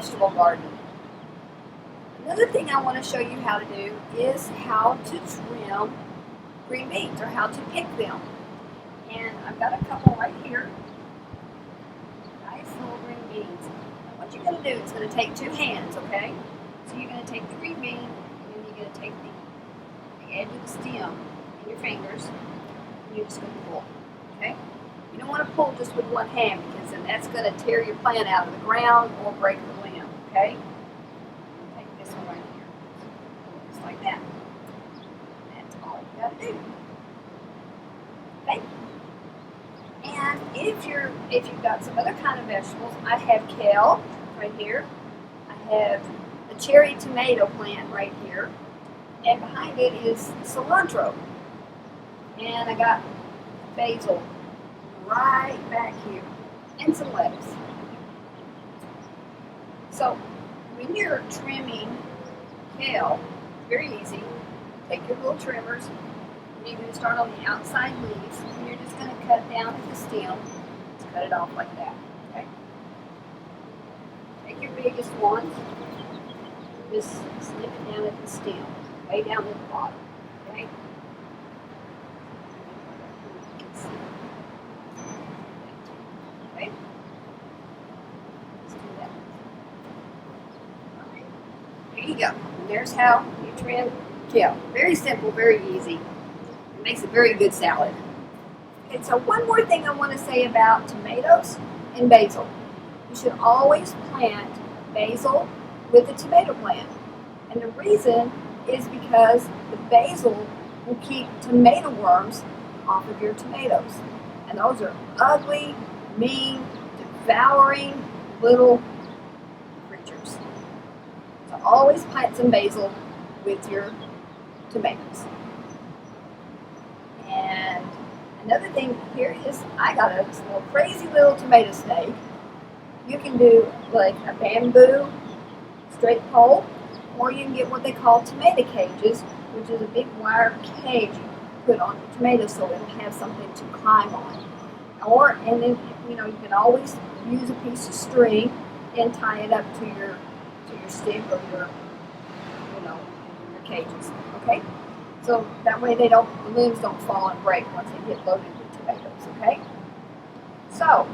vegetable garden. Another thing I want to show you how to do is how to trim green beans, or how to pick them. And I've got a couple right here. Nice little green beans. Now what you're going to do is going to take two hands, okay? So you're going to take the green bean, and then you're going to take the edge of the stem in your fingers, and you're just going to pull, okay? You don't want to pull just with one hand, because then that's going to tear your plant out of the ground or break the limb, okay? Take this one right here. Just like that. That's all you got to do. Okay? And if you've got some other kind of vegetables, I have kale right here. I have a cherry tomato plant right here. And behind it is cilantro. And I got basil right back here. And some lettuce. So when you're trimming kale, it's very easy. Take your little trimmers. And you're going to start on the outside leaves. And you're just going to cut down at the stem. Just cut it off like that. Okay? Take your biggest one. Just snip it down at the stem. Way down at the bottom. Okay? Okay? Let's do that. Alright. There you go. And there's how you trim kale. Very simple, very easy. It makes a very good salad. And so one more thing I want to say about tomatoes and basil. You should always plant basil with the tomato plant. And the reason is because the basil will keep tomato worms off of your tomatoes. And those are ugly, mean, devouring little creatures. So always plant some basil with your tomatoes. And another thing here is I got a little crazy little tomato snake. You can do like a bamboo straight pole, or you can get what they call tomato cages, which is a big wire cage you put on the tomato so it'll have something to climb on. And then you can always use a piece of string and tie it up to your stick or your cages. Okay? So that way the limbs don't fall and break once they get loaded with tomatoes, okay? So,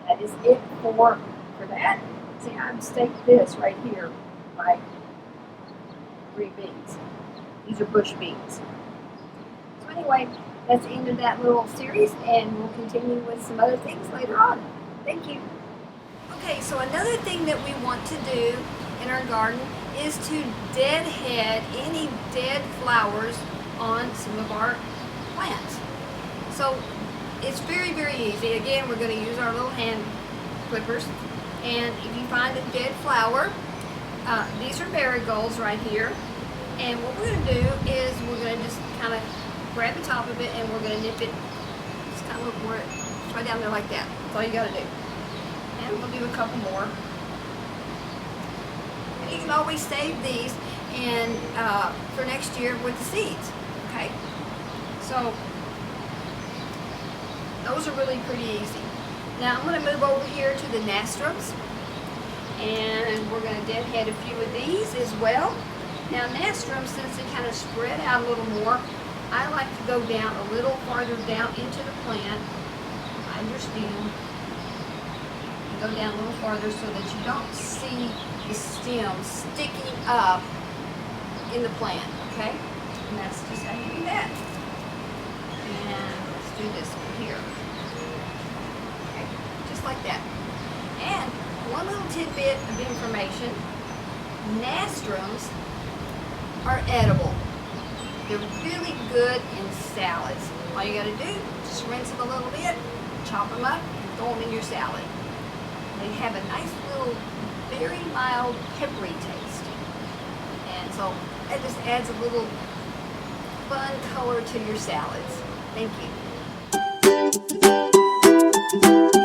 that is it for that. See, I've staked this right here, my green beans. These are bush beans. So anyway, that's the end of that little series, and we'll continue with some other things later on. Thank you. Okay, so another thing that we want to do in our garden is to deadhead any dead flowers on some of our plants. So it's very, very easy. Again, we're going to use our little hand clippers, and if you find a dead flower, these are marigolds right here, and what we're going to do is we're going to just kind of grab the top of it and we're going to nip it, just kind of look where it's right down there like that. That's all you got to do. And we'll do a couple more. And you can always save these and for next year with the seeds. Okay? So those are really pretty easy. Now I'm going to move over here to the nastrums, and we're going to deadhead a few of these as well. Now nastrums, since they kind of spread out a little more, I like to go down a little farther down into the plant, behind your stem. Go down a little farther so that you don't see the stem sticking up in the plant, okay? And that's just how you do that. And let's do this one here. Okay, just like that. And one little tidbit of information, nastrums are edible. They're really good in salads. All you gotta do, just rinse them a little bit, chop them up, and throw them in your salad. They have a nice little, very mild, peppery taste. And so that just adds a little fun color to your salads. Thank you.